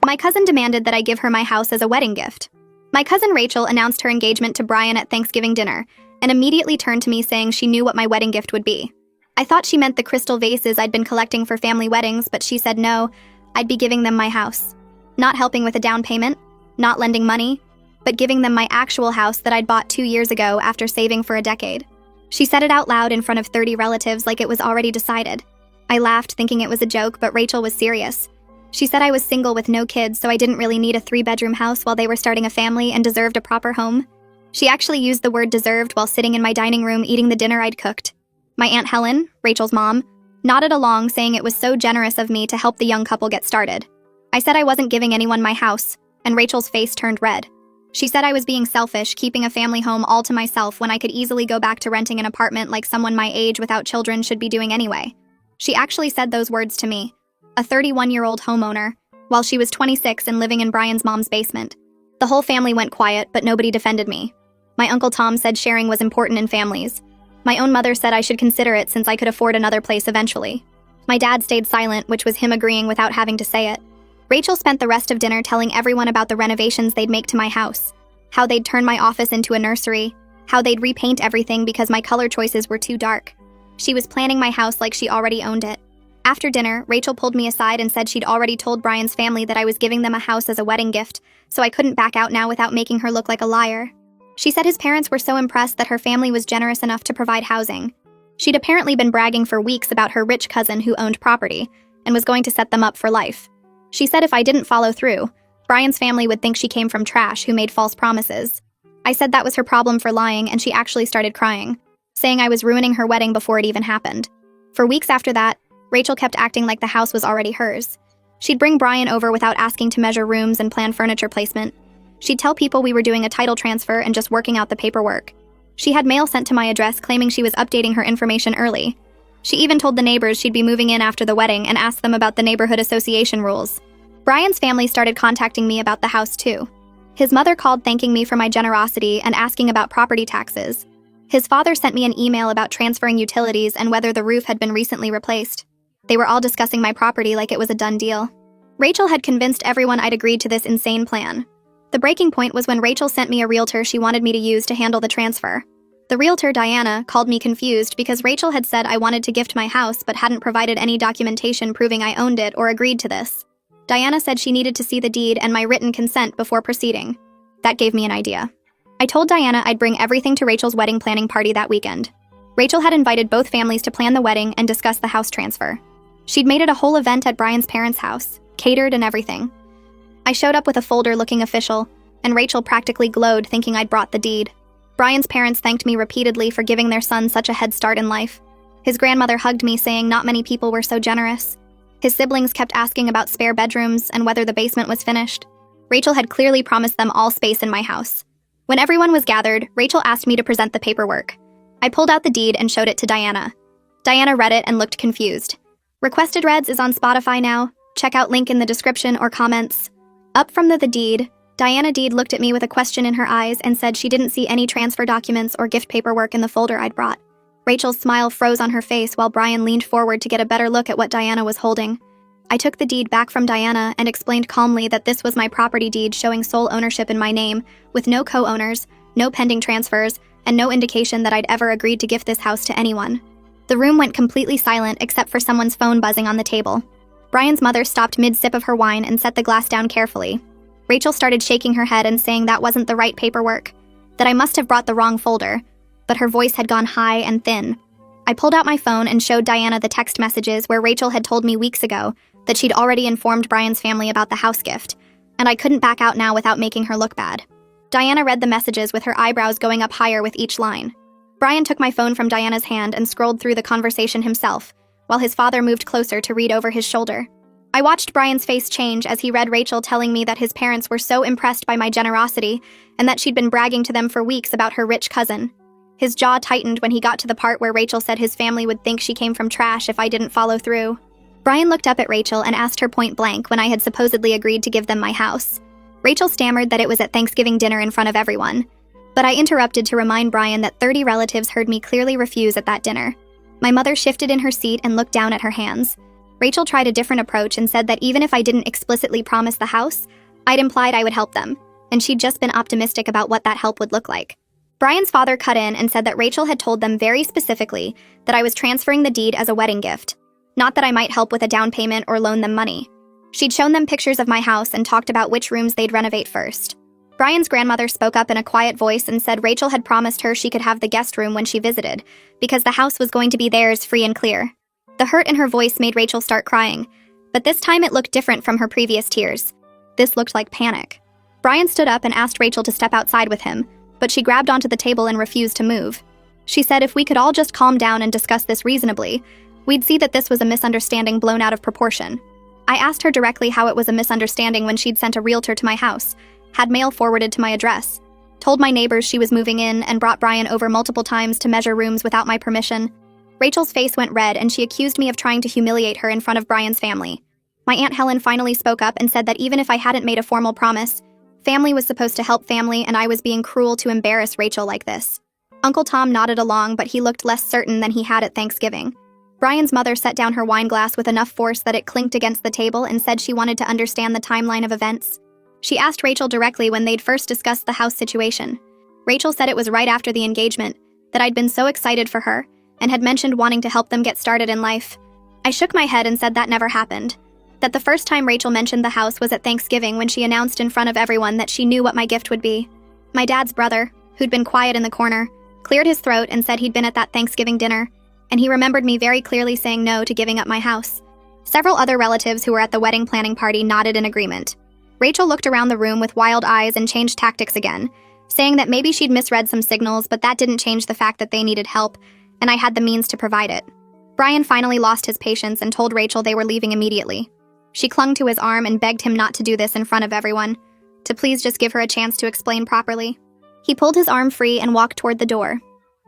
My cousin demanded that I give her my house as a wedding gift. My cousin Rachel announced her engagement to Brian at Thanksgiving dinner and immediately turned to me saying she knew what my wedding gift would be. I thought she meant the crystal vases I'd been collecting for family weddings, but she said no, I'd be giving them my house. Not helping with a down payment, not lending money, but giving them my actual house that I'd bought 2 years ago after saving for a decade. She said it out loud in front of 30 relatives like it was already decided. I laughed thinking it was a joke, but Rachel was serious. She said I was single with no kids, so I didn't really need a 3-bedroom house while they were starting a family and deserved a proper home. She actually used the word deserved while sitting in my dining room eating the dinner I'd cooked. My Aunt Helen, Rachel's mom, nodded along saying it was so generous of me to help the young couple get started. I said I wasn't giving anyone my house, and Rachel's face turned red. She said I was being selfish, keeping a family home all to myself when I could easily go back to renting an apartment like someone my age without children should be doing anyway. She actually said those words to me, a 31-year-old homeowner, while she was 26 and living in Brian's mom's basement. The whole family went quiet, but nobody defended me. My Uncle Tom said sharing was important in families. My own mother said I should consider it since I could afford another place eventually. My dad stayed silent, which was him agreeing without having to say it. Rachel spent the rest of dinner telling everyone about the renovations they'd make to my house, how they'd turn my office into a nursery, how they'd repaint everything because my color choices were too dark. She was planning my house like she already owned it. After dinner, Rachel pulled me aside and said she'd already told Brian's family that I was giving them a house as a wedding gift, so I couldn't back out now without making her look like a liar. She said his parents were so impressed that her family was generous enough to provide housing. She'd apparently been bragging for weeks about her rich cousin who owned property and was going to set them up for life. She said if I didn't follow through, Brian's family would think she came from trash who made false promises. I said that was her problem for lying, and she actually started crying, saying I was ruining her wedding before it even happened. For weeks after that, Rachel kept acting like the house was already hers. She'd bring Brian over without asking to measure rooms and plan furniture placement. She'd tell people we were doing a title transfer and just working out the paperwork. She had mail sent to my address claiming she was updating her information early. She even told the neighbors she'd be moving in after the wedding and asked them about the neighborhood association rules. Brian's family started contacting me about the house too. His mother called thanking me for my generosity and asking about property taxes. His father sent me an email about transferring utilities and whether the roof had been recently replaced. They were all discussing my property like it was a done deal. Rachel had convinced everyone I'd agreed to this insane plan. The breaking point was when Rachel sent me a realtor she wanted me to use to handle the transfer. The realtor, Diana, called me confused because Rachel had said I wanted to gift my house but hadn't provided any documentation proving I owned it or agreed to this. Diana said she needed to see the deed and my written consent before proceeding. That gave me an idea. I told Diana I'd bring everything to Rachel's wedding planning party that weekend. Rachel had invited both families to plan the wedding and discuss the house transfer. She'd made it a whole event at Brian's parents' house, catered and everything. I showed up with a folder looking official, and Rachel practically glowed thinking I'd brought the deed. Brian's parents thanked me repeatedly for giving their son such a head start in life. His grandmother hugged me saying not many people were so generous. His siblings kept asking about spare bedrooms and whether the basement was finished. Rachel had clearly promised them all space in my house. When everyone was gathered, Rachel asked me to present the paperwork. I pulled out the deed and showed it to Diana. Diana read it and looked confused. Requested Reads is on Spotify now. Check out link in the description or comments. Up from the deed, Diana Deed looked at me with a question in her eyes and said she didn't see any transfer documents or gift paperwork in the folder I'd brought. Rachel's smile froze on her face while Brian leaned forward to get a better look at what Diana was holding. I took the deed back from Diana and explained calmly that this was my property deed showing sole ownership in my name, with no co-owners, no pending transfers, and no indication that I'd ever agreed to gift this house to anyone. The room went completely silent except for someone's phone buzzing on the table. Brian's mother stopped mid-sip of her wine and set the glass down carefully. Rachel started shaking her head and saying that wasn't the right paperwork, that I must have brought the wrong folder, but her voice had gone high and thin. I pulled out my phone and showed Diana the text messages where Rachel had told me weeks ago that she'd already informed Brian's family about the house gift, and I couldn't back out now without making her look bad. Diana read the messages with her eyebrows going up higher with each line. Brian took my phone from Diana's hand and scrolled through the conversation himself, while his father moved closer to read over his shoulder. I watched Brian's face change as he read Rachel telling me that his parents were so impressed by my generosity and that she'd been bragging to them for weeks about her rich cousin. His jaw tightened when he got to the part where Rachel said his family would think she came from trash if I didn't follow through. Brian looked up at Rachel and asked her point blank when I had supposedly agreed to give them my house. Rachel stammered that it was at Thanksgiving dinner in front of everyone, but I interrupted to remind Brian that 30 relatives heard me clearly refuse at that dinner. My mother shifted in her seat and looked down at her hands. Rachel tried a different approach and said that even if I didn't explicitly promise the house, I'd implied I would help them, and she'd just been optimistic about what that help would look like. Brian's father cut in and said that Rachel had told them very specifically that I was transferring the deed as a wedding gift, not that I might help with a down payment or loan them money. She'd shown them pictures of my house and talked about which rooms they'd renovate first. Brian's grandmother spoke up in a quiet voice and said Rachel had promised her she could have the guest room when she visited, because the house was going to be theirs free and clear. The hurt in her voice made Rachel start crying, but this time it looked different from her previous tears. This looked like panic. Brian stood up and asked Rachel to step outside with him, but she grabbed onto the table and refused to move. She said if we could all just calm down and discuss this reasonably, we'd see that this was a misunderstanding blown out of proportion. I asked her directly how it was a misunderstanding when she'd sent a realtor to my house, had mail forwarded to my address, told my neighbors she was moving in, and brought Brian over multiple times to measure rooms without my permission. Rachel's face went red and she accused me of trying to humiliate her in front of Brian's family. My Aunt Helen finally spoke up and said that even if I hadn't made a formal promise, family was supposed to help family and I was being cruel to embarrass Rachel like this. Uncle Tom nodded along, but he looked less certain than he had at Thanksgiving. Brian's mother set down her wine glass with enough force that it clinked against the table and said she wanted to understand the timeline of events. She asked Rachel directly when they'd first discussed the house situation. Rachel said it was right after the engagement, that I'd been so excited for her, and had mentioned wanting to help them get started in life. I shook my head and said that never happened. That the first time Rachel mentioned the house was at Thanksgiving when she announced in front of everyone that she knew what my gift would be. My dad's brother, who'd been quiet in the corner, cleared his throat and said he'd been at that Thanksgiving dinner, and he remembered me very clearly saying no to giving up my house. Several other relatives who were at the wedding planning party nodded in agreement. Rachel looked around the room with wild eyes and changed tactics again, saying that maybe she'd misread some signals, but that didn't change the fact that they needed help, and I had the means to provide it. Brian finally lost his patience and told Rachel they were leaving immediately. She clung to his arm and begged him not to do this in front of everyone, to please just give her a chance to explain properly. He pulled his arm free and walked toward the door.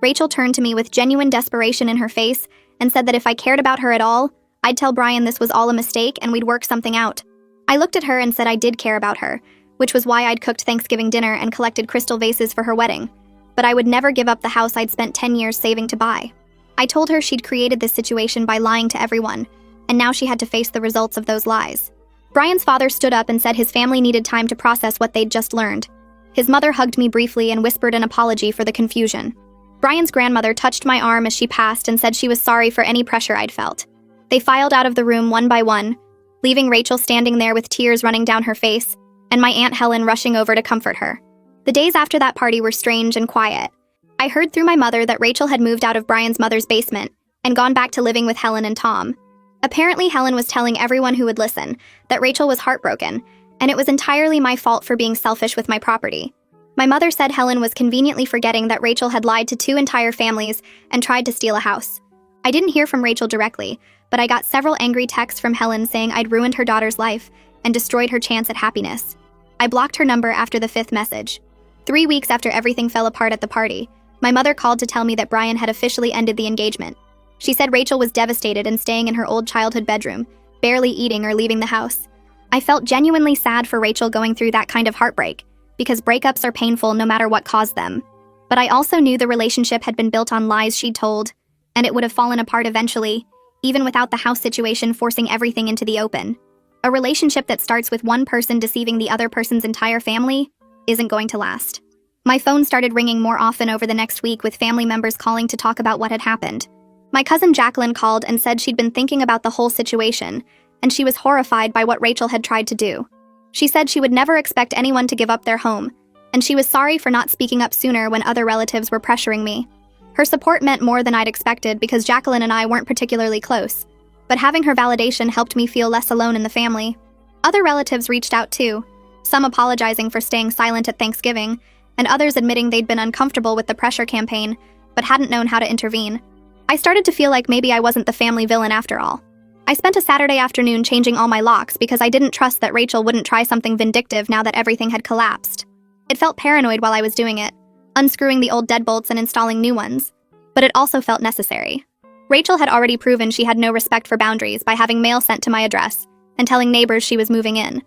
Rachel turned to me with genuine desperation in her face and said that if I cared about her at all, I'd tell Brian this was all a mistake and we'd work something out. I looked at her and said I did care about her, which was why I'd cooked Thanksgiving dinner and collected crystal vases for her wedding, but I would never give up the house I'd spent 10 years saving to buy. I told her she'd created this situation by lying to everyone, and now she had to face the results of those lies. Brian's father stood up and said his family needed time to process what they'd just learned. His mother hugged me briefly and whispered an apology for the confusion. Brian's grandmother touched my arm as she passed and said she was sorry for any pressure I'd felt. They filed out of the room one by one, leaving Rachel standing there with tears running down her face, and my Aunt Helen rushing over to comfort her. The days after that party were strange and quiet. I heard through my mother that Rachel had moved out of Brian's mother's basement and gone back to living with Helen and Tom. Apparently, Helen was telling everyone who would listen that Rachel was heartbroken, and it was entirely my fault for being selfish with my property. My mother said Helen was conveniently forgetting that Rachel had lied to 2 entire families and tried to steal a house. I didn't hear from Rachel directly, but I got several angry texts from Helen saying I'd ruined her daughter's life and destroyed her chance at happiness. I blocked her number after the 5th message. 3 weeks after everything fell apart at the party, my mother called to tell me that Brian had officially ended the engagement. She said Rachel was devastated and staying in her old childhood bedroom, barely eating or leaving the house. I felt genuinely sad for Rachel going through that kind of heartbreak, because breakups are painful no matter what caused them. But I also knew the relationship had been built on lies she'd told, and it would have fallen apart eventually, even without the house situation forcing everything into the open. A relationship that starts with one person deceiving the other person's entire family isn't going to last. My phone started ringing more often over the next week with family members calling to talk about what had happened. My cousin Jacqueline called and said she'd been thinking about the whole situation, and she was horrified by what Rachel had tried to do. She said she would never expect anyone to give up their home, and she was sorry for not speaking up sooner when other relatives were pressuring me. Her support meant more than I'd expected because Jacqueline and I weren't particularly close, but having her validation helped me feel less alone in the family. Other relatives reached out too, some apologizing for staying silent at Thanksgiving, and others admitting they'd been uncomfortable with the pressure campaign, but hadn't known how to intervene. I started to feel like maybe I wasn't the family villain after all. I spent a Saturday afternoon changing all my locks because I didn't trust that Rachel wouldn't try something vindictive now that everything had collapsed. It felt paranoid while I was doing it, unscrewing the old deadbolts and installing new ones, but it also felt necessary. Rachel had already proven she had no respect for boundaries by having mail sent to my address and telling neighbors she was moving in.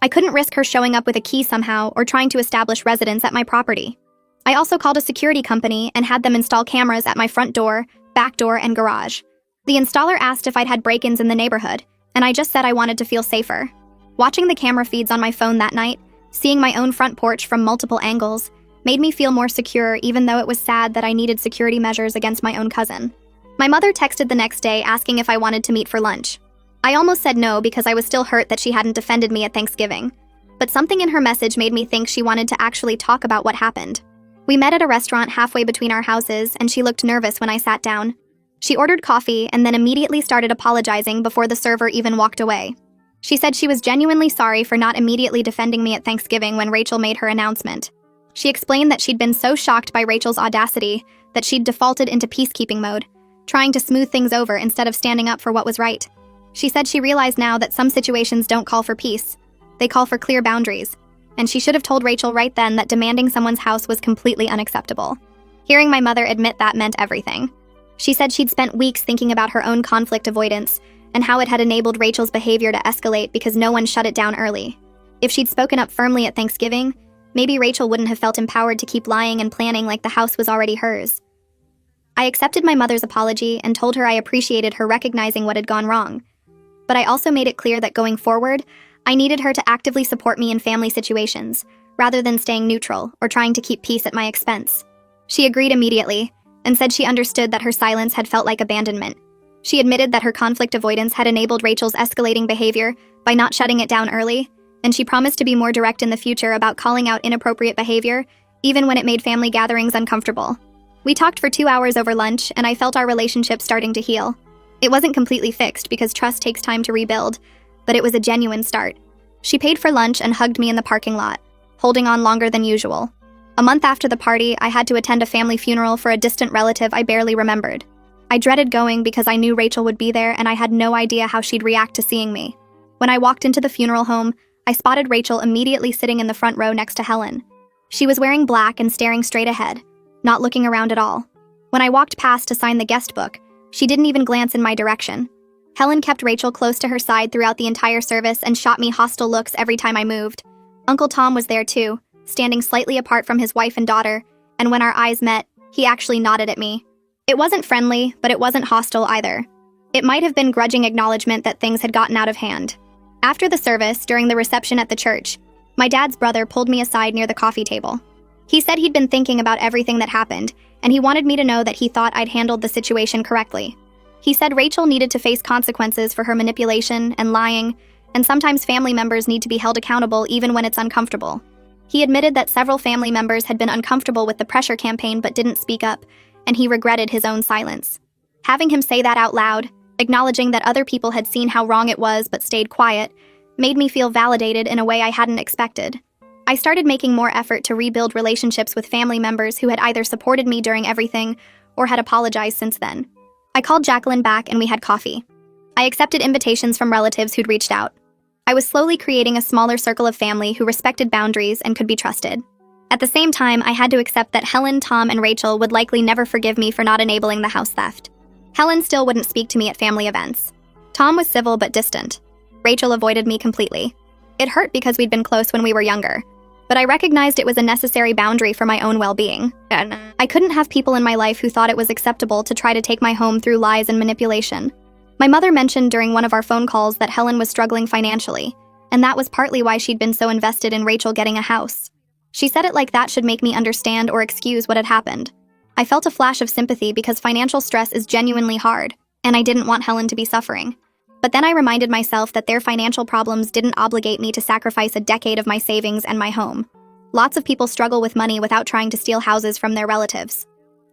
I couldn't risk her showing up with a key somehow or trying to establish residence at my property. I also called a security company and had them install cameras at my front door, back door, and garage. The installer asked if I'd had break-ins in the neighborhood, and I just said I wanted to feel safer. Watching the camera feeds on my phone that night, seeing my own front porch from multiple angles, made me feel more secure even though it was sad that I needed security measures against my own cousin. My mother texted the next day asking if I wanted to meet for lunch. I almost said no because I was still hurt that she hadn't defended me at Thanksgiving. But something in her message made me think she wanted to actually talk about what happened. We met at a restaurant halfway between our houses, and she looked nervous when I sat down. She ordered coffee and then immediately started apologizing before the server even walked away. She said she was genuinely sorry for not immediately defending me at Thanksgiving when Rachel made her announcement. She explained that she'd been so shocked by Rachel's audacity that she'd defaulted into peacekeeping mode, trying to smooth things over instead of standing up for what was right. She said she realized now that some situations don't call for peace. They call for clear boundaries, and she should have told Rachel right then that demanding someone's house was completely unacceptable. Hearing my mother admit that meant everything. She said she'd spent weeks thinking about her own conflict avoidance and how it had enabled Rachel's behavior to escalate because no one shut it down early. If she'd spoken up firmly at Thanksgiving, maybe Rachel wouldn't have felt empowered to keep lying and planning like the house was already hers. I accepted my mother's apology and told her I appreciated her recognizing what had gone wrong. But I also made it clear that going forward, I needed her to actively support me in family situations, rather than staying neutral or trying to keep peace at my expense. She agreed immediately, and said she understood that her silence had felt like abandonment. She admitted that her conflict avoidance had enabled Rachel's escalating behavior by not shutting it down early, and she promised to be more direct in the future about calling out inappropriate behavior, even when it made family gatherings uncomfortable. We talked for 2 hours over lunch, and I felt our relationship starting to heal. It wasn't completely fixed because trust takes time to rebuild, but it was a genuine start. She paid for lunch and hugged me in the parking lot, holding on longer than usual. A month after the party, I had to attend a family funeral for a distant relative I barely remembered. I dreaded going because I knew Rachel would be there and I had no idea how she'd react to seeing me. When I walked into the funeral home, I spotted Rachel immediately sitting in the front row next to Helen. She was wearing black and staring straight ahead, not looking around at all. When I walked past to sign the guest book, she didn't even glance in my direction. Helen kept Rachel close to her side throughout the entire service and shot me hostile looks every time I moved. Uncle Tom was there too, standing slightly apart from his wife and daughter, and when our eyes met, he actually nodded at me. It wasn't friendly, but it wasn't hostile either. It might have been grudging acknowledgement that things had gotten out of hand. After the service, during the reception at the church, my dad's brother pulled me aside near the coffee table. He said he'd been thinking about everything that happened, and he wanted me to know that he thought I'd handled the situation correctly. He said Rachel needed to face consequences for her manipulation and lying, and sometimes family members need to be held accountable even when it's uncomfortable. He admitted that several family members had been uncomfortable with the pressure campaign but didn't speak up, and he regretted his own silence. Having him say that out loud, acknowledging that other people had seen how wrong it was but stayed quiet, made me feel validated in a way I hadn't expected. I started making more effort to rebuild relationships with family members who had either supported me during everything or had apologized since then. I called Jacqueline back and we had coffee. I accepted invitations from relatives who'd reached out. I was slowly creating a smaller circle of family who respected boundaries and could be trusted. At the same time, I had to accept that Helen, Tom, and Rachel would likely never forgive me for not enabling the house theft. Helen still wouldn't speak to me at family events. Tom was civil but distant. Rachel avoided me completely. It hurt because we'd been close when we were younger, but I recognized it was a necessary boundary for my own well-being. I couldn't have people in my life who thought it was acceptable to try to take my home through lies and manipulation. My mother mentioned during one of our phone calls that Helen was struggling financially, and that was partly why she'd been so invested in Rachel getting a house. She said it like that should make me understand or excuse what had happened. I felt a flash of sympathy because financial stress is genuinely hard, and I didn't want Helen to be suffering. But then I reminded myself that their financial problems didn't obligate me to sacrifice a decade of my savings and my home. Lots of people struggle with money without trying to steal houses from their relatives.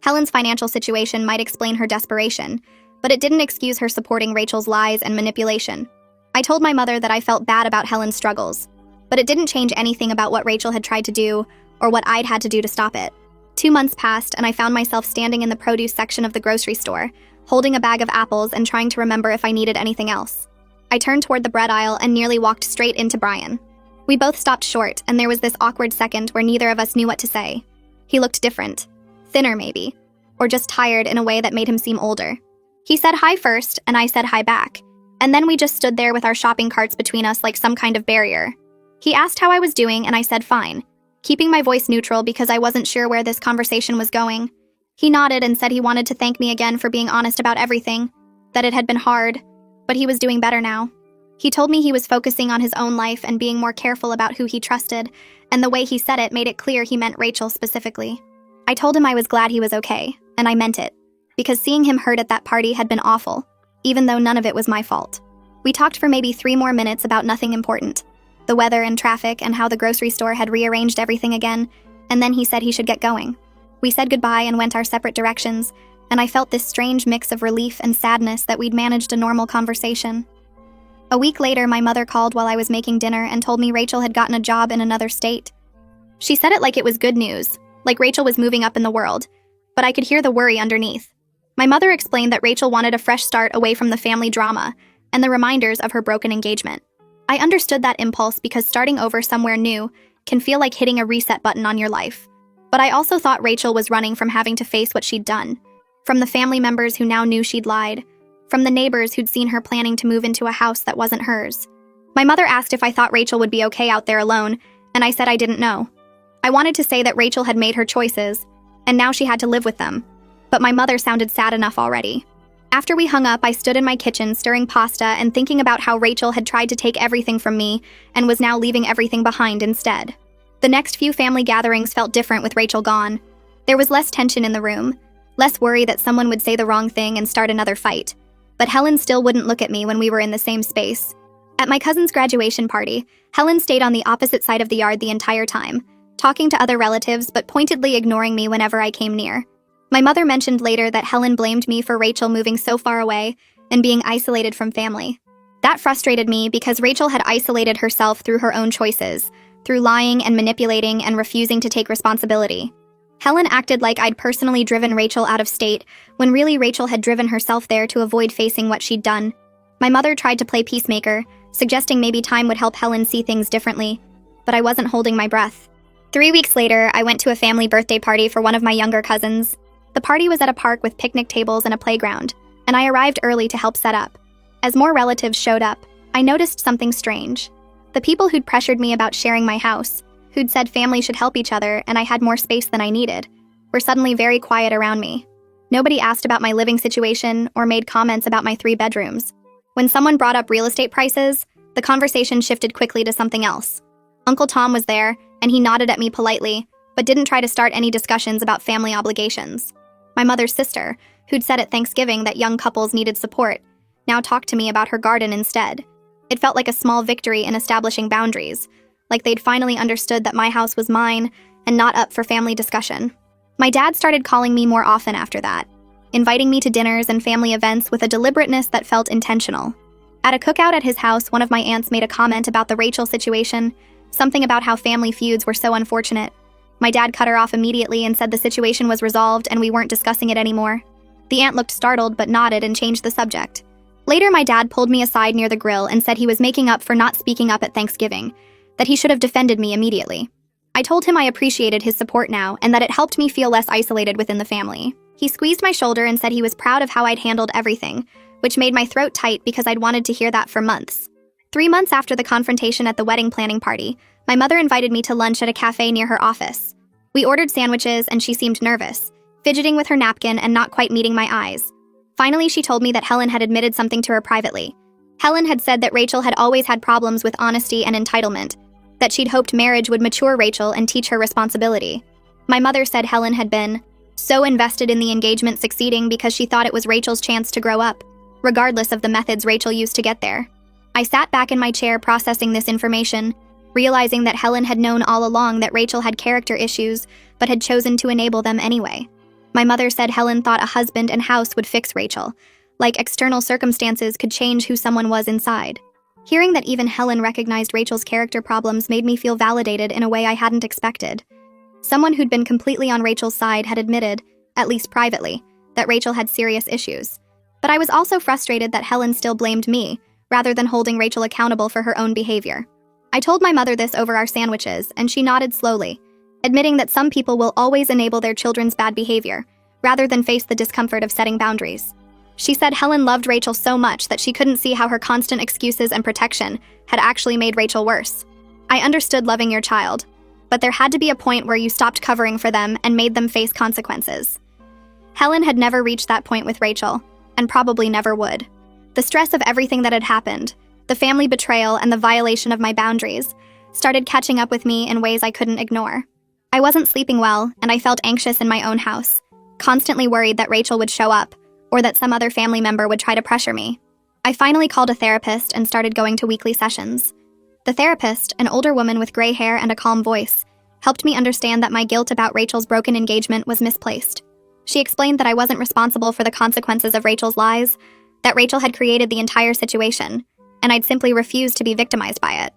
Helen's financial situation might explain her desperation, but it didn't excuse her supporting Rachel's lies and manipulation. I told my mother that I felt bad about Helen's struggles, but it didn't change anything about what Rachel had tried to do or what I'd had to do to stop it. 2 months passed and I found myself standing in the produce section of the grocery store, holding a bag of apples and trying to remember if I needed anything else. I turned toward the bread aisle and nearly walked straight into Brian. We both stopped short, and there was this awkward second where neither of us knew what to say. He looked different. Thinner, maybe. Or just tired in a way that made him seem older. He said hi first, and I said hi back. And then we just stood there with our shopping carts between us like some kind of barrier. He asked how I was doing, and I said fine, keeping my voice neutral because I wasn't sure where this conversation was going. He nodded and said he wanted to thank me again for being honest about everything. that it had been hard, but he was doing better now. He told me he was focusing on his own life and being more careful about who he trusted, and the way he said it made it clear he meant Rachel specifically. I told him I was glad he was okay, and I meant it, because seeing him hurt at that party had been awful, even though none of it was my fault. We talked for maybe 3 more minutes about nothing important, the weather and traffic and how the grocery store had rearranged everything again, and then he said he should get going. We said goodbye and went our separate directions, and I felt this strange mix of relief and sadness that we'd managed a normal conversation. A week later, my mother called while I was making dinner and told me Rachel had gotten a job in another state. She said it like it was good news, like Rachel was moving up in the world, but I could hear the worry underneath. My mother explained that Rachel wanted a fresh start away from the family drama and the reminders of her broken engagement. I understood that impulse because starting over somewhere new can feel like hitting a reset button on your life. But I also thought Rachel was running from having to face what she'd done, from the family members who now knew she'd lied, from the neighbors who'd seen her planning to move into a house that wasn't hers. My mother asked if I thought Rachel would be okay out there alone, and I said I didn't know. I wanted to say that Rachel had made her choices, and now she had to live with them, but my mother sounded sad enough already. After we hung up, I stood in my kitchen stirring pasta and thinking about how Rachel had tried to take everything from me and was now leaving everything behind instead. The next few family gatherings felt different with Rachel gone. There was less tension in the room, less worry that someone would say the wrong thing and start another fight. But Helen still wouldn't look at me when we were in the same space. At my cousin's graduation party, Helen stayed on the opposite side of the yard the entire time, talking to other relatives but pointedly ignoring me whenever I came near. My mother mentioned later that Helen blamed me for Rachel moving so far away and being isolated from family. That frustrated me because Rachel had isolated herself through her own choices, through lying and manipulating and refusing to take responsibility. Helen acted like I'd personally driven Rachel out of state, when really Rachel had driven herself there to avoid facing what she'd done. My mother tried to play peacemaker, suggesting maybe time would help Helen see things differently, but I wasn't holding my breath. 3 weeks later, I went to a family birthday party for one of my younger cousins. The party was at a park with picnic tables and a playground, and I arrived early to help set up. As more relatives showed up, I noticed something strange. The people who'd pressured me about sharing my house, who'd said family should help each other and I had more space than I needed, were suddenly very quiet around me. Nobody asked about my living situation or made comments about my 3 bedrooms. When someone brought up real estate prices, the conversation shifted quickly to something else. Uncle Tom was there, and he nodded at me politely, but didn't try to start any discussions about family obligations. My mother's sister, who'd said at Thanksgiving that young couples needed support, now talked to me about her garden instead. It felt like a small victory in establishing boundaries, like they'd finally understood that my house was mine and not up for family discussion. My dad started calling me more often after that, inviting me to dinners and family events with a deliberateness that felt intentional. At a cookout at his house, one of my aunts made a comment about the Rachel situation, something about how family feuds were so unfortunate. My dad cut her off immediately and said the situation was resolved and we weren't discussing it anymore. The aunt looked startled but nodded and changed the subject. Later, my dad pulled me aside near the grill and said he was making up for not speaking up at Thanksgiving, that he should have defended me immediately. I told him I appreciated his support now and that it helped me feel less isolated within the family. He squeezed my shoulder and said he was proud of how I'd handled everything, which made my throat tight because I'd wanted to hear that for months. 3 months after the confrontation at the wedding planning party, my mother invited me to lunch at a cafe near her office. We ordered sandwiches and she seemed nervous, fidgeting with her napkin and not quite meeting my eyes. Finally, she told me that Helen had admitted something to her privately. Helen had said that Rachel had always had problems with honesty and entitlement, that she'd hoped marriage would mature Rachel and teach her responsibility. My mother said Helen had been so invested in the engagement succeeding because she thought it was Rachel's chance to grow up, regardless of the methods Rachel used to get there. I sat back in my chair processing this information, realizing that Helen had known all along that Rachel had character issues, but had chosen to enable them anyway. My mother said Helen thought a husband and house would fix Rachel, like external circumstances could change who someone was inside. Hearing that even Helen recognized Rachel's character problems made me feel validated in a way I hadn't expected. Someone who'd been completely on Rachel's side had admitted, at least privately, that Rachel had serious issues. But I was also frustrated that Helen still blamed me, rather than holding Rachel accountable for her own behavior. I told my mother this over our sandwiches, and she nodded slowly, admitting that some people will always enable their children's bad behavior, rather than face the discomfort of setting boundaries. She said Helen loved Rachel so much that she couldn't see how her constant excuses and protection had actually made Rachel worse. I understood loving your child, but there had to be a point where you stopped covering for them and made them face consequences. Helen had never reached that point with Rachel, and probably never would. The stress of everything that had happened, the family betrayal and the violation of my boundaries, started catching up with me in ways I couldn't ignore. I wasn't sleeping well, and I felt anxious in my own house, constantly worried that Rachel would show up, or that some other family member would try to pressure me. I finally called a therapist and started going to weekly sessions. The therapist, an older woman with gray hair and a calm voice, helped me understand that my guilt about Rachel's broken engagement was misplaced. She explained that I wasn't responsible for the consequences of Rachel's lies, that Rachel had created the entire situation, and I'd simply refused to be victimized by it.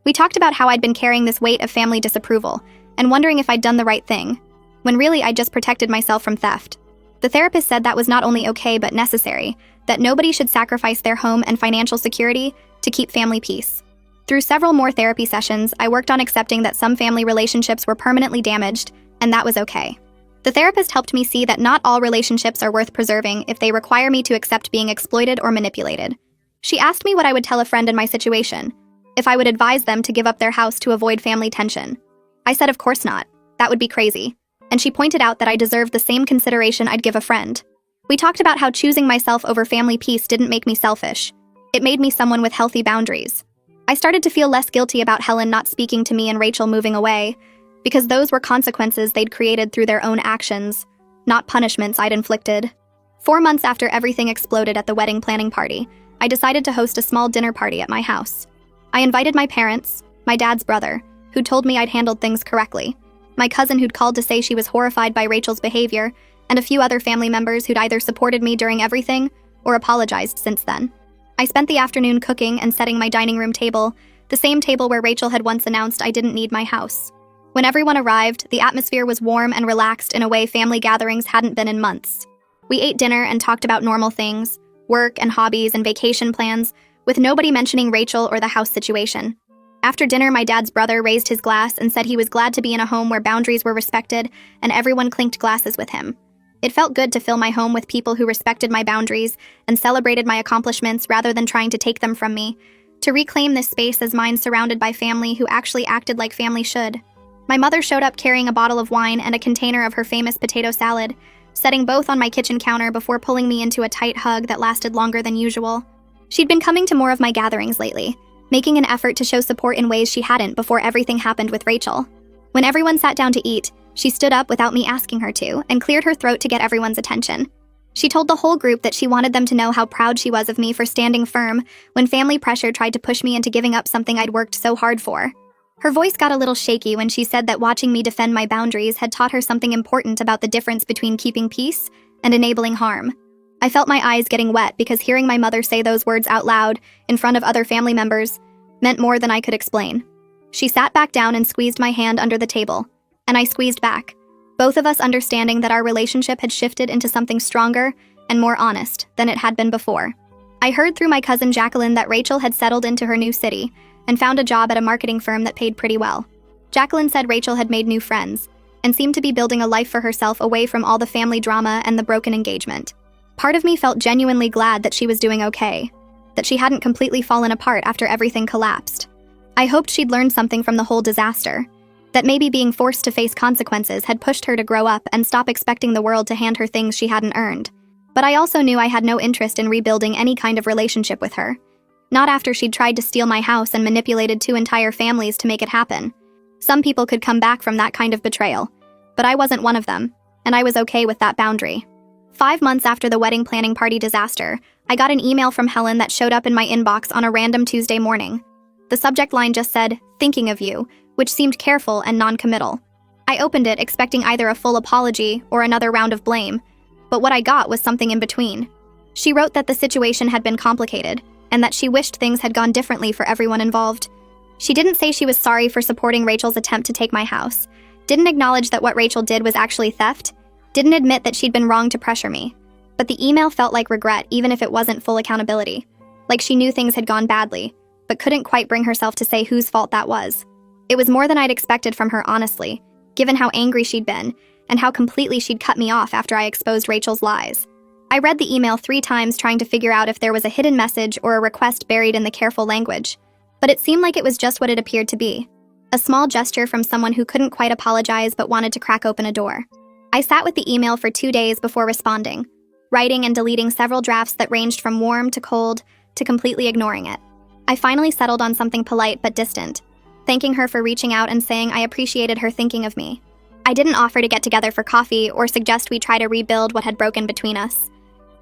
We talked about how I'd been carrying this weight of family disapproval and wondering if I'd done the right thing, when really I'd just protected myself from theft. The therapist said that was not only okay but necessary, that nobody should sacrifice their home and financial security to keep family peace. Through several more therapy sessions, I worked on accepting that some family relationships were permanently damaged, and that was okay. The therapist helped me see that not all relationships are worth preserving if they require me to accept being exploited or manipulated. She asked me what I would tell a friend in my situation, if I would advise them to give up their house to avoid family tension. I said of course not, that would be crazy, and she pointed out that I deserved the same consideration I'd give a friend. We talked about how choosing myself over family peace didn't make me selfish. It made me someone with healthy boundaries. I started to feel less guilty about Helen not speaking to me and Rachel moving away, because those were consequences they'd created through their own actions, not punishments I'd inflicted. 4 months after everything exploded at the wedding planning party, I decided to host a small dinner party at my house. I invited my parents, my dad's brother, who told me I'd handled things correctly, my cousin who'd called to say she was horrified by Rachel's behavior, and a few other family members who'd either supported me during everything or apologized since then. I spent the afternoon cooking and setting my dining room table, the same table where Rachel had once announced I didn't need my house. When everyone arrived, the atmosphere was warm and relaxed in a way family gatherings hadn't been in months. We ate dinner and talked about normal things, work and hobbies and vacation plans, with nobody mentioning Rachel or the house situation. After dinner, my dad's brother raised his glass and said he was glad to be in a home where boundaries were respected and everyone clinked glasses with him. It felt good to fill my home with people who respected my boundaries and celebrated my accomplishments rather than trying to take them from me, to reclaim this space as mine surrounded by family who actually acted like family should. My mother showed up carrying a bottle of wine and a container of her famous potato salad, setting both on my kitchen counter before pulling me into a tight hug that lasted longer than usual. She'd been coming to more of my gatherings lately, making an effort to show support in ways she hadn't before everything happened with Rachel. When everyone sat down to eat, she stood up without me asking her to and cleared her throat to get everyone's attention. She told the whole group that she wanted them to know how proud she was of me for standing firm when family pressure tried to push me into giving up something I'd worked so hard for. Her voice got a little shaky when she said that watching me defend my boundaries had taught her something important about the difference between keeping peace and enabling harm. I felt my eyes getting wet because hearing my mother say those words out loud in front of other family members meant more than I could explain. She sat back down and squeezed my hand under the table, and I squeezed back, both of us understanding that our relationship had shifted into something stronger and more honest than it had been before. I heard through my cousin Jacqueline that Rachel had settled into her new city and found a job at a marketing firm that paid pretty well. Jacqueline said Rachel had made new friends and seemed to be building a life for herself away from all the family drama and the broken engagement. Part of me felt genuinely glad that she was doing okay, that she hadn't completely fallen apart after everything collapsed. I hoped she'd learned something from the whole disaster, that maybe being forced to face consequences had pushed her to grow up and stop expecting the world to hand her things she hadn't earned. But I also knew I had no interest in rebuilding any kind of relationship with her. Not after she'd tried to steal my house and manipulated 2 entire families to make it happen. Some people could come back from that kind of betrayal, but I wasn't one of them, and I was okay with that boundary. 5 months after the wedding planning party disaster, I got an email from Helen that showed up in my inbox on a random Tuesday morning. The subject line just said, "Thinking of you," which seemed careful and non-committal. I opened it expecting either a full apology or another round of blame, but what I got was something in between. She wrote that the situation had been complicated, and that she wished things had gone differently for everyone involved. She didn't say she was sorry for supporting Rachel's attempt to take my house, didn't acknowledge that what Rachel did was actually theft, didn't admit that she'd been wrong to pressure me. But the email felt like regret even if it wasn't full accountability, like she knew things had gone badly, but couldn't quite bring herself to say whose fault that was. It was more than I'd expected from her, honestly, given how angry she'd been and how completely she'd cut me off after I exposed Rachel's lies. I read the email 3 times trying to figure out if there was a hidden message or a request buried in the careful language, but it seemed like it was just what it appeared to be. A small gesture from someone who couldn't quite apologize but wanted to crack open a door. I sat with the email for 2 days before responding, writing and deleting several drafts that ranged from warm to cold to completely ignoring it. I finally settled on something polite but distant, thanking her for reaching out and saying I appreciated her thinking of me. I didn't offer to get together for coffee or suggest we try to rebuild what had broken between us.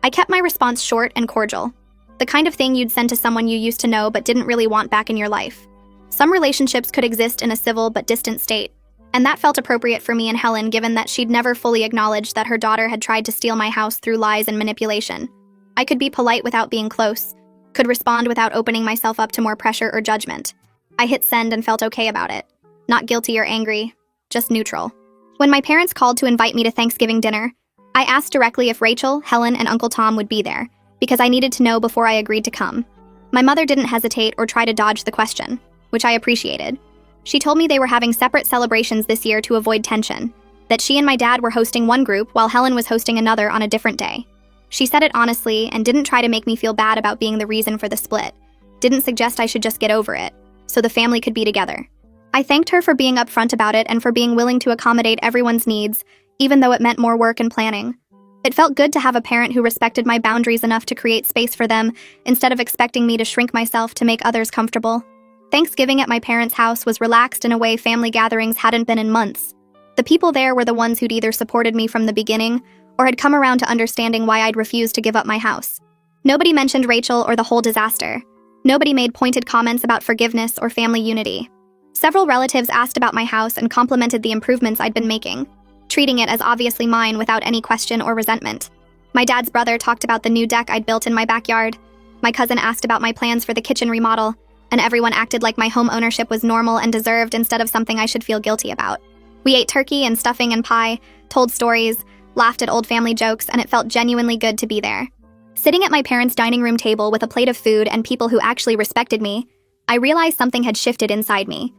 I kept my response short and cordial, the kind of thing you'd send to someone you used to know but didn't really want back in your life. Some relationships could exist in a civil but distant state, and that felt appropriate for me and Helen given that she'd never fully acknowledged that her daughter had tried to steal my house through lies and manipulation. I could be polite without being close, could respond without opening myself up to more pressure or judgment. I hit send and felt okay about it. Not guilty or angry, just neutral. When my parents called to invite me to Thanksgiving dinner, I asked directly if Rachel, Helen, and Uncle Tom would be there, because I needed to know before I agreed to come. My mother didn't hesitate or try to dodge the question, which I appreciated. She told me they were having separate celebrations this year to avoid tension, that she and my dad were hosting one group while Helen was hosting another on a different day. She said it honestly and didn't try to make me feel bad about being the reason for the split, didn't suggest I should just get over it, so the family could be together. I thanked her for being upfront about it and for being willing to accommodate everyone's needs, even though it meant more work and planning. It felt good to have a parent who respected my boundaries enough to create space for them instead of expecting me to shrink myself to make others comfortable. Thanksgiving at my parents' house was relaxed in a way family gatherings hadn't been in months. The people there were the ones who'd either supported me from the beginning or had come around to understanding why I'd refused to give up my house. Nobody mentioned Rachel or the whole disaster. Nobody made pointed comments about forgiveness or family unity. Several relatives asked about my house and complimented the improvements I'd been making, treating it as obviously mine without any question or resentment. My dad's brother talked about the new deck I'd built in my backyard. My cousin asked about my plans for the kitchen remodel, and everyone acted like my home ownership was normal and deserved instead of something I should feel guilty about. We ate turkey and stuffing and pie, told stories, laughed at old family jokes, and it felt genuinely good to be there. Sitting at my parents' dining room table with a plate of food and people who actually respected me, I realized something had shifted inside me.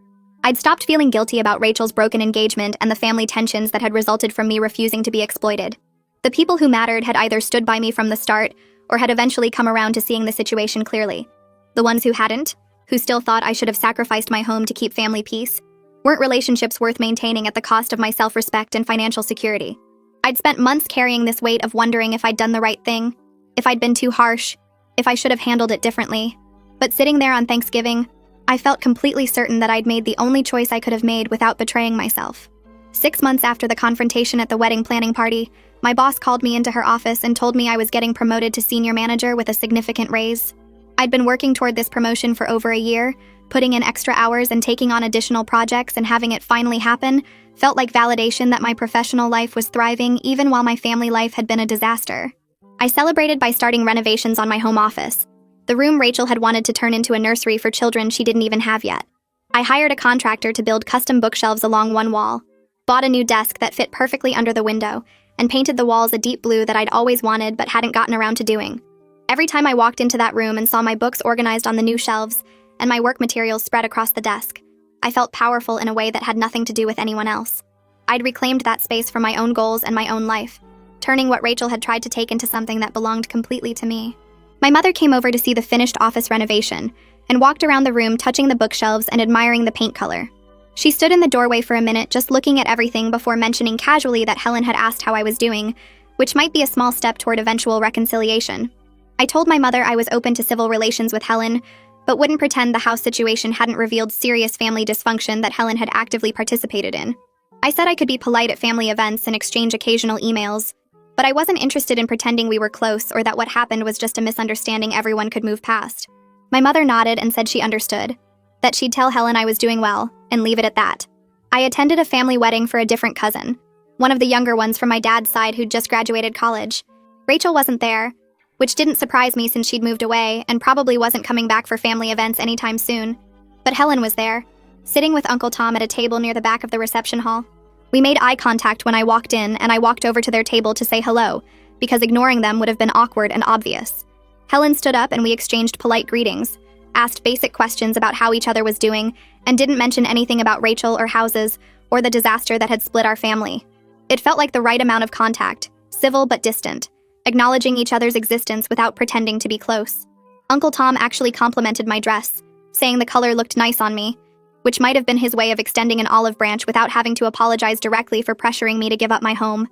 I'd stopped feeling guilty about Rachel's broken engagement and the family tensions that had resulted from me refusing to be exploited. The people who mattered had either stood by me from the start or had eventually come around to seeing the situation clearly. The ones who hadn't, who still thought I should have sacrificed my home to keep family peace, weren't relationships worth maintaining at the cost of my self-respect and financial security. I'd spent months carrying this weight of wondering if I'd done the right thing, if I'd been too harsh, if I should have handled it differently. But sitting there on Thanksgiving, I felt completely certain that I'd made the only choice I could have made without betraying myself. 6 months after the confrontation at the wedding planning party, my boss called me into her office and told me I was getting promoted to senior manager with a significant raise. I'd been working toward this promotion for over a year, putting in extra hours and taking on additional projects, and having it finally happen felt like validation that my professional life was thriving even while my family life had been a disaster. I celebrated by starting renovations on my home office, the room Rachel had wanted to turn into a nursery for children she didn't even have yet. I hired a contractor to build custom bookshelves along one wall, bought a new desk that fit perfectly under the window, and painted the walls a deep blue that I'd always wanted but hadn't gotten around to doing. Every time I walked into that room and saw my books organized on the new shelves and my work materials spread across the desk, I felt powerful in a way that had nothing to do with anyone else. I'd reclaimed that space for my own goals and my own life, turning what Rachel had tried to take into something that belonged completely to me. My mother came over to see the finished office renovation and walked around the room touching the bookshelves and admiring the paint color. She stood in the doorway for a minute just looking at everything before mentioning casually that Helen had asked how I was doing, which might be a small step toward eventual reconciliation. I told my mother I was open to civil relations with Helen, but wouldn't pretend the house situation hadn't revealed serious family dysfunction that Helen had actively participated in. I said I could be polite at family events and exchange occasional emails, but I wasn't interested in pretending we were close or that what happened was just a misunderstanding everyone could move past. My mother nodded and said she understood, that she'd tell Helen I was doing well, and leave it at that. I attended a family wedding for a different cousin, one of the younger ones from my dad's side who'd just graduated college. Rachel wasn't there, which didn't surprise me since she'd moved away and probably wasn't coming back for family events anytime soon. But Helen was there, sitting with Uncle Tom at a table near the back of the reception hall. We made eye contact when I walked in, and I walked over to their table to say hello, because ignoring them would have been awkward and obvious. Helen stood up and we exchanged polite greetings, asked basic questions about how each other was doing, and didn't mention anything about Rachel or houses or the disaster that had split our family. It felt like the right amount of contact, civil but distant, acknowledging each other's existence without pretending to be close. Uncle Tom actually complimented my dress, saying the color looked nice on me, which might have been his way of extending an olive branch without having to apologize directly for pressuring me to give up my home.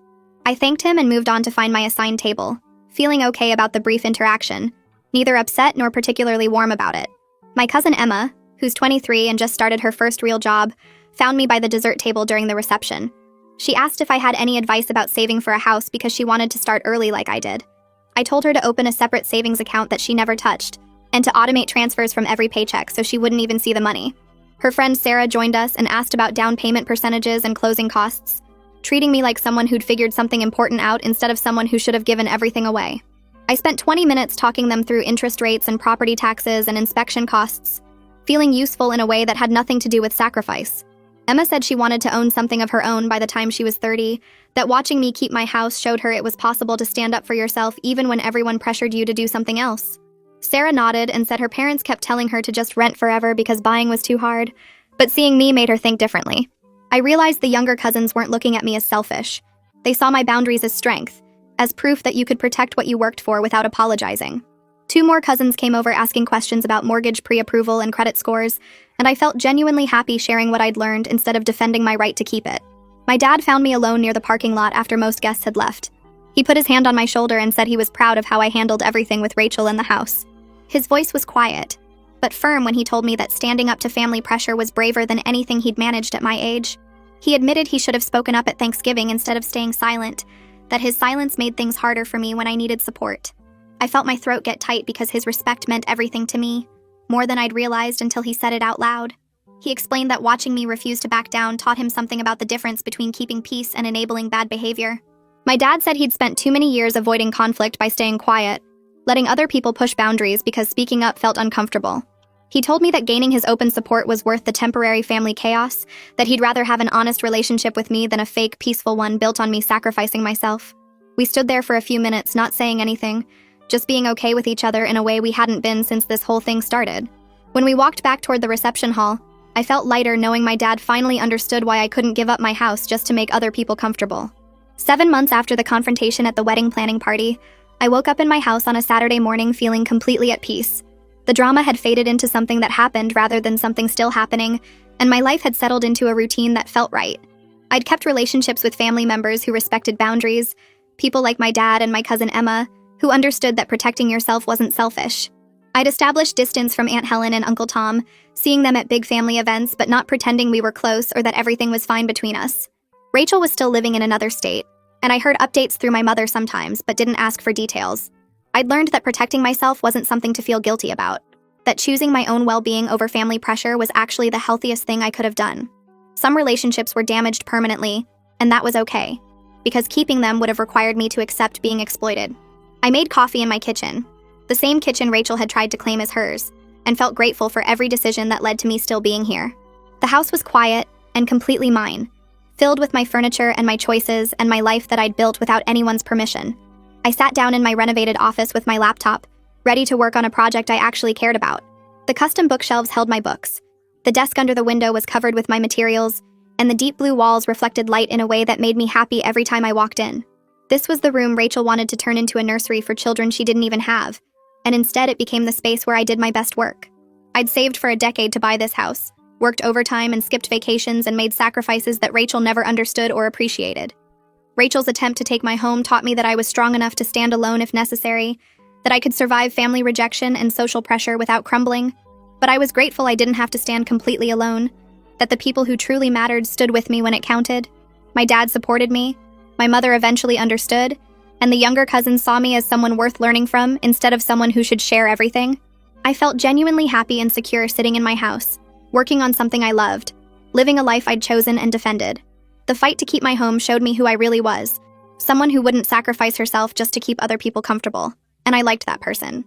I thanked him and moved on to find my assigned table, feeling okay about the brief interaction, neither upset nor particularly warm about it. My cousin Emma, who's 23 and just started her first real job, found me by the dessert table during the reception. She asked if I had any advice about saving for a house because she wanted to start early like I did. I told her to open a separate savings account that she never touched, and to automate transfers from every paycheck so she wouldn't even see the money. Her friend Sarah joined us and asked about down payment percentages and closing costs, treating me like someone who'd figured something important out instead of someone who should have given everything away. I spent 20 minutes talking them through interest rates and property taxes and inspection costs, feeling useful in a way that had nothing to do with sacrifice. Emma said she wanted to own something of her own by the time she was 30, that watching me keep my house showed her it was possible to stand up for yourself even when everyone pressured you to do something else. Sarah nodded and said her parents kept telling her to just rent forever because buying was too hard, but seeing me made her think differently. I realized the younger cousins weren't looking at me as selfish. They saw my boundaries as strength, as proof that you could protect what you worked for without apologizing. 2 more cousins came over asking questions about mortgage pre-approval and credit scores, and I felt genuinely happy sharing what I'd learned instead of defending my right to keep it. My dad found me alone near the parking lot after most guests had left. He put his hand on my shoulder and said he was proud of how I handled everything with Rachel in the house. His voice was quiet, but firm when he told me that standing up to family pressure was braver than anything he'd managed at my age. He admitted he should have spoken up at Thanksgiving instead of staying silent, that his silence made things harder for me when I needed support. I felt my throat get tight because his respect meant everything to me, more than I'd realized until he said it out loud. He explained that watching me refuse to back down taught him something about the difference between keeping peace and enabling bad behavior. My dad said he'd spent too many years avoiding conflict by staying quiet, letting other people push boundaries because speaking up felt uncomfortable. He told me that gaining his open support was worth the temporary family chaos, that he'd rather have an honest relationship with me than a fake, peaceful one built on me sacrificing myself. We stood there for a few minutes, not saying anything, just being okay with each other in a way we hadn't been since this whole thing started. When we walked back toward the reception hall, I felt lighter knowing my dad finally understood why I couldn't give up my house just to make other people comfortable. 7 months after the confrontation at the wedding planning party, I woke up in my house on a Saturday morning feeling completely at peace. The drama had faded into something that happened rather than something still happening, and my life had settled into a routine that felt right. I'd kept relationships with family members who respected boundaries, people like my dad and my cousin Emma, who understood that protecting yourself wasn't selfish. I'd established distance from Aunt Helen and Uncle Tom, seeing them at big family events but not pretending we were close or that everything was fine between us. Rachel was still living in another state, and I heard updates through my mother sometimes but didn't ask for details. I'd learned that protecting myself wasn't something to feel guilty about, that choosing my own well-being over family pressure was actually the healthiest thing I could have done. Some relationships were damaged permanently, and that was okay, because keeping them would have required me to accept being exploited. I made coffee in my kitchen, the same kitchen Rachel had tried to claim as hers, and felt grateful for every decision that led to me still being here. The house was quiet and completely mine, filled with my furniture and my choices and my life that I'd built without anyone's permission. I sat down in my renovated office with my laptop, ready to work on a project I actually cared about. The custom bookshelves held my books. The desk under the window was covered with my materials, and the deep blue walls reflected light in a way that made me happy every time I walked in. This was the room Rachel wanted to turn into a nursery for children she didn't even have, and instead it became the space where I did my best work. I'd saved for a decade to buy this house, worked overtime and skipped vacations and made sacrifices that Rachel never understood or appreciated. Rachel's attempt to take my home taught me that I was strong enough to stand alone if necessary, that I could survive family rejection and social pressure without crumbling, but I was grateful I didn't have to stand completely alone, that the people who truly mattered stood with me when it counted. My dad supported me, my mother eventually understood, and the younger cousins saw me as someone worth learning from instead of someone who should share everything. I felt genuinely happy and secure sitting in my house, working on something I loved, living a life I'd chosen and defended. The fight to keep my home showed me who I really was, someone who wouldn't sacrifice herself just to keep other people comfortable, and I liked that person.